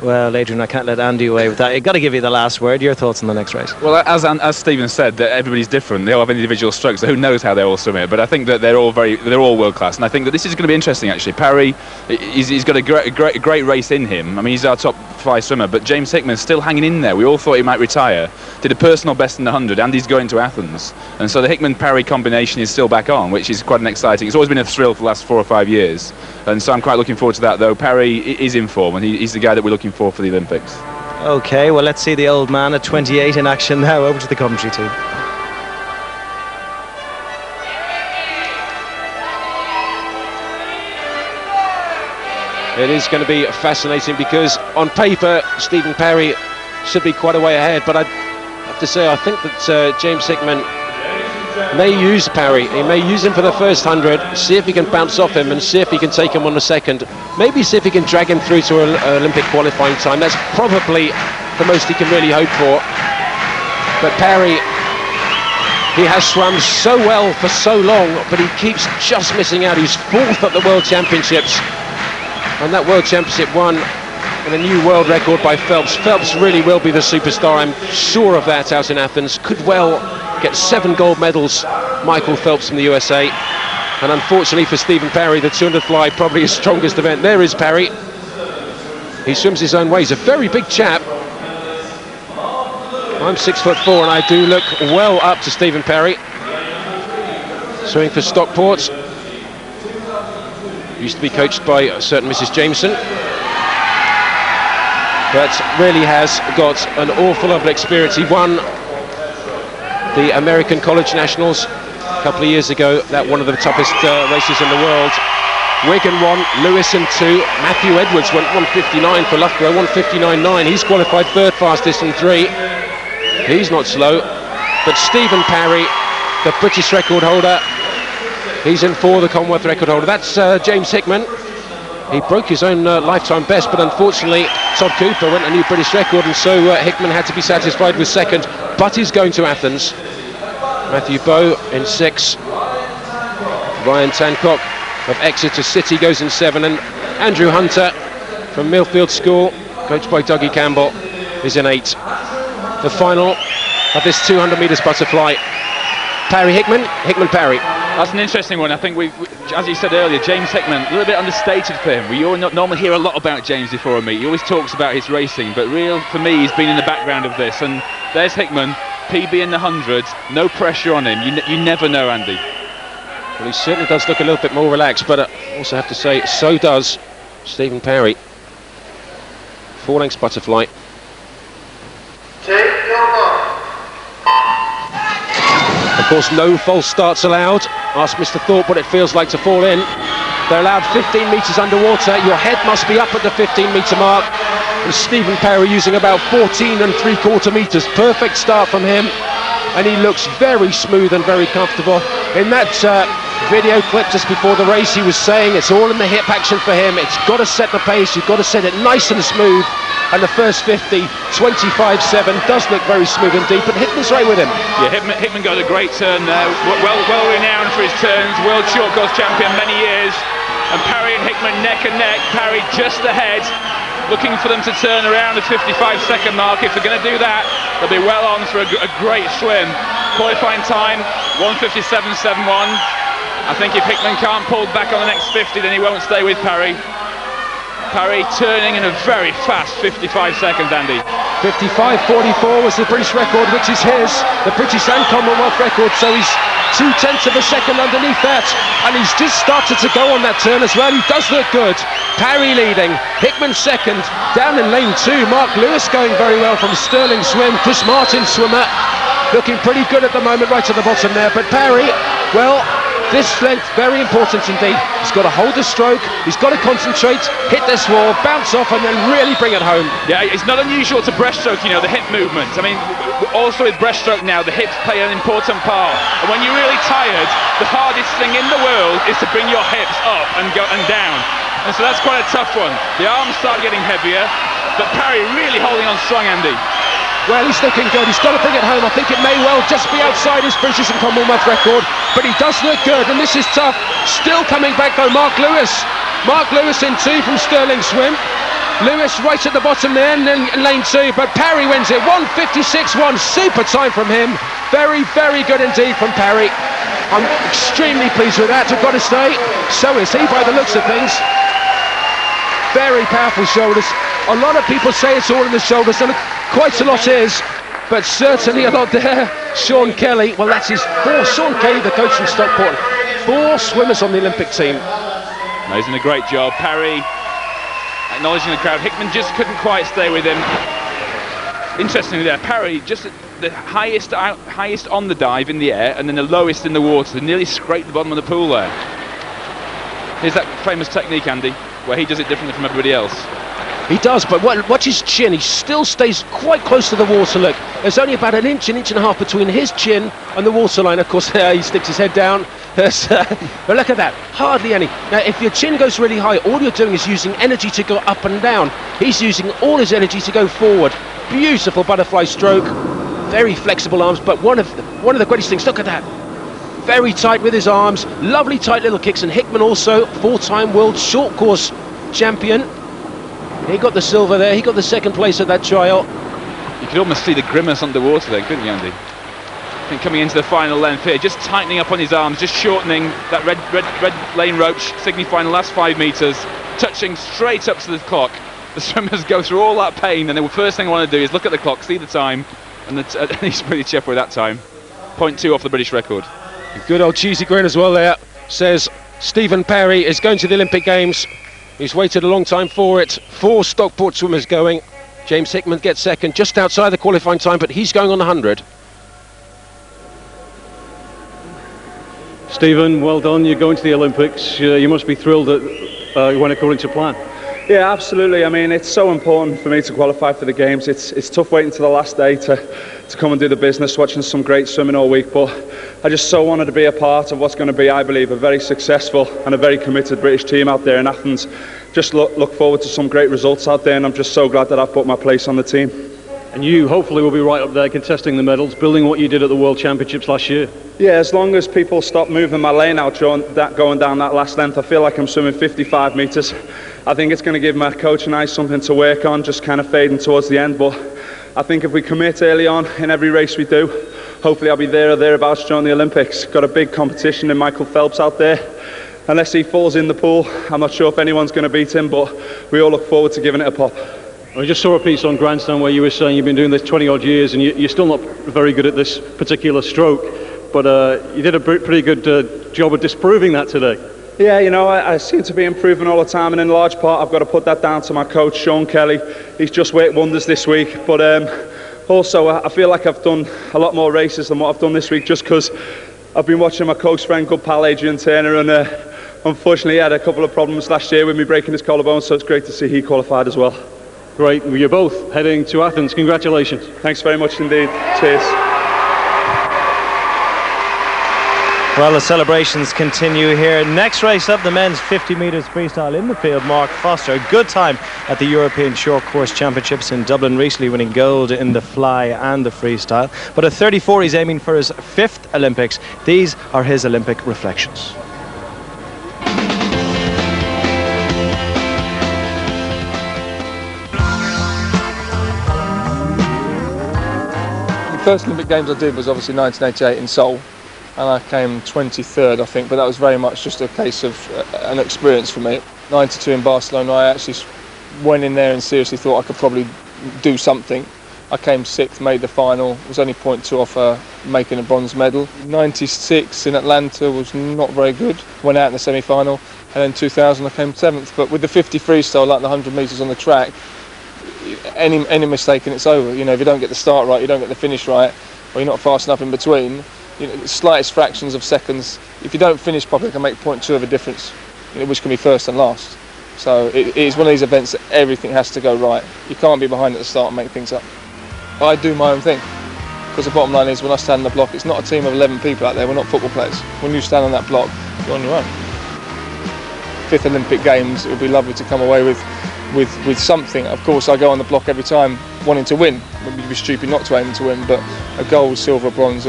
Well, Adrian, I can't let Andy away with that. I've got to give you the last word. Your thoughts on the next race? Well, as Stephen said, that everybody's different. They all have individual strokes, so who knows how they all swim it. But I think that they're all world class, and I think that this is going to be interesting. Actually, Parry, he's got a great race in him. I mean, he's our top 5 swimmer, but James Hickman's still hanging in there. We all thought he might retire. Did a personal best in the 100, and he's going to Athens. And so the Hickman-Parry combination is still back on, which is quite an exciting. It's always been a thrill for the last 4 or 5 years, and so I'm quite looking forward to that. Though Parry is in form, and he's the guy that we're looking for the Olympics. Okay, well, let's see the old man at 28 in action now. Over to the commentary team. It is going to be fascinating because on paper Stephen Parry should be quite a way ahead, but I have to say I think that James Hickman may use Parry. He may use him for the first 100, see if he can bounce off him and see if he can take him on the second, maybe see if he can drag him through to an Olympic qualifying time. That's probably the most he can really hope for. But Parry, he has swum so well for so long, but he keeps just missing out. He's 4th at the World Championships, and that World Championship won and a new world record by Phelps. Phelps really will be the superstar, I'm sure of that, out in Athens. Could well get 7 gold medals, Michael Phelps from the USA. And unfortunately for Stephen Parry, the 200 fly, probably his strongest event. There is Parry. He swims his own way. He's a very big chap. I'm 6'4", and I do look well up to Stephen Parry. Swimming for Stockport. Used to be coached by a certain Mrs. Jameson, but really has got an awful lot of experience. He won the American College Nationals a couple of years ago. That one of the toughest races in the world. Wigan won, Lewis in 2. Matthew Edwards went 1:59 for Loughborough, 1:59.9. He's qualified 3rd fastest in 3. He's not slow. But Stephen Parry, the British record holder, he's in 4, the Commonwealth record holder. That's James Hickman. He broke his own lifetime best, but unfortunately Todd Cooper went a new British record, and so Hickman had to be satisfied with 2nd, but he's going to Athens. Matthew Bowe in 6. Ryan Tancock of Exeter City goes in 7, and Andrew Hunter from Millfield School, coached by Dougie Campbell, is in 8. The final of this 200 metres butterfly. Parry Hickman, Hickman Parry. That's an interesting one. I think we, as you said earlier, James Hickman, a little bit understated for him. We normally hear a lot about James before a meet. He always talks about his racing, but for me, he's been in the background of this. And there's Hickman, PB in the 100, no pressure on him. You never know, Andy. Well, he certainly does look a little bit more relaxed, but I also have to say, so does Stephen Parry. 4 lengths butterfly. Of course, no false starts allowed. Ask Mr. Thorpe what it feels like to fall in. They're allowed 15 metres underwater. Your head must be up at the 15-metre mark. And Stephen Parry using about 14 3/4 metres. Perfect start from him. And he looks very smooth and very comfortable. In that video clip just before the race, he was saying it's all in the hip action for him. It's got to set the pace. You've got to set it nice and smooth. And the first 50, 25.7, does look very smooth and deep, and Hickman's right with him. Yeah, Hickman got a great turn there, well renowned for his turns, world short course champion many years, and Parry and Hickman neck and neck, Parry just ahead, looking for them to turn around the 55-second mark. If they're going to do that, they'll be well on for a great swim. Qualifying time, 1:57.71. I think if Hickman can't pull back on the next 50, then he won't stay with Parry. Parry turning in a very fast 55 seconds, Andy. 55.44 was the British record, which is his, the British and Commonwealth record, so he's 0.2 of a second underneath that, and he's just started to go on that turn as well. He does look good. Parry leading, Hickman second, down in lane 2, Mark Lewis going very well from Sterling Swim, Chris Martin swimmer, looking pretty good at the moment right at the bottom there, but Parry, well, this length, very important indeed. He's got to hold the stroke, he's got to concentrate, hit this wall, bounce off and then really bring it home. Yeah, it's not unusual to breaststroke, you know, the hip movement. I mean, also with breaststroke now, the hips play an important part. And when you're really tired, the hardest thing in the world is to bring your hips up and go and down. And so that's quite a tough one. The arms start getting heavier, but Parry really holding on strong, Andy. Well, he's looking good. He's got to bring it home. I think it may well just be outside his British and Commonwealth record, but he does look good, and this is tough. Still coming back though, Mark Lewis. Mark Lewis in 2 from Sterling Swim. Lewis right at the bottom there, and then lane 2, but Parry wins it. 1:56.1, super time from him. Very, very good indeed from Parry. I'm extremely pleased with that, I've got to say. So is he by the looks of things. Very powerful shoulders. A lot of people say it's all in the shoulders, and quite a lot is, but certainly a lot there. Sean Kelly, well, that's his fourth. Sean Kelly, the coach from Stockport. 4 swimmers on the Olympic team. No, he's done a great job. Parry acknowledging the crowd. Hickman just couldn't quite stay with him. Interestingly there, Parry just the highest on the dive in the air, and then the lowest in the water. They nearly scraped the bottom of the pool there. Here's that famous technique, Andy, where he does it differently from everybody else. He does, but watch his chin. He still stays quite close to the water. Look, there's only about an inch and a half between his chin and the waterline. Of course, he sticks his head down. But look at that, hardly any. Now, if your chin goes really high, all you're doing is using energy to go up and down. He's using all his energy to go forward. Beautiful butterfly stroke, very flexible arms. But one of the greatest things, look at that. Very tight with his arms, lovely tight little kicks. And Hickman also, 4-time world short course champion. He got the silver there, he got the second place at that trial. You could almost see the grimace underwater there, couldn't you, Andy? And coming into the final length here, just tightening up on his arms, just shortening that red lane roach, signifying the last 5 metres, touching straight up to the clock. The swimmers go through all that pain, and the first thing I want to do is look at the clock, see the time, and he's pretty chuffed with that time. 0.2 off the British record. Good old cheesy grin as well there, says Stephen Parry is going to the Olympic Games. He's waited a long time for it. 4 Stockport swimmers going. James Hickman gets second, just outside the qualifying time, but he's going on 100. Stephen, well done. You're going to the Olympics. You must be thrilled that you went according to plan. Yeah, absolutely. I mean, it's so important for me to qualify for the Games. It's tough waiting to the last day to come and do the business, watching some great swimming all week, but I just so wanted to be a part of what's going to be, I believe, a very successful and a very committed British team out there in Athens. Just look forward to some great results out there, and I'm just so glad that I've put my place on the team. And you hopefully will be right up there contesting the medals, building what you did at the World Championships last year. Yeah, as long as people stop moving my lane out going down that last length, I feel like I'm swimming 55 metres. I think it's going to give my coach and I something to work on, just kind of fading towards the end. But I think if we commit early on in every race we do, hopefully I'll be there or thereabouts during the Olympics. Got a big competition in Michael Phelps out there. Unless he falls in the pool, I'm not sure if anyone's going to beat him, but we all look forward to giving it a pop. I just saw a piece on Grandstand where you were saying you've been doing this 20 odd years and you're still not very good at this particular stroke, but you did a pretty good job of disproving that today. Yeah, you know, I seem to be improving all the time, and in large part I've got to put that down to my coach Sean Kelly. He's just worked wonders this week, but also I feel like I've done a lot more races than what I've done this week, just because I've been watching my close friend, good pal Adrian Turner, and unfortunately he had a couple of problems last year with me breaking his collarbone, so it's great to see he qualified as well. Great, you're both heading to Athens. Congratulations. Thanks very much indeed. Cheers. Well, the celebrations continue here. Next race up, the men's 50 metres freestyle in the field. Mark Foster, a good time at the European Short Course Championships in Dublin recently, winning gold in the fly and the freestyle. But at 34, he's aiming for his 5th Olympics. These are his Olympic reflections. The first Olympic Games I did was obviously 1988 in Seoul, and I came 23rd, I think, but that was very much just a case of an experience for me. 92 in Barcelona, I actually went in there and seriously thought I could probably do something. I came 6th, made the final, was only 0.2 off making a bronze medal. 96 in Atlanta was not very good, went out in the semi-final, and then 2000 I came 7th. But with the 50 freestyle, like the 100 metres on the track, any mistake and it's over. You know, if you don't get the start right, you don't get the finish right, or you're not fast enough in between, you know, the slightest fractions of seconds, if you don't finish properly, it can make 0.2 of a difference, you know, which can be first and last. So it is one of these events that everything has to go right. You can't be behind at the start and make things up. I do my own thing, because the bottom line is when I stand on the block, it's not a team of 11 people out there, we're not football players. When you stand on that block, you're on your own. 5th Olympic Games, it would be lovely to come away with something. Of course, I go on the block every time wanting to win. It would be stupid not to aim to win, but a gold, silver, bronze,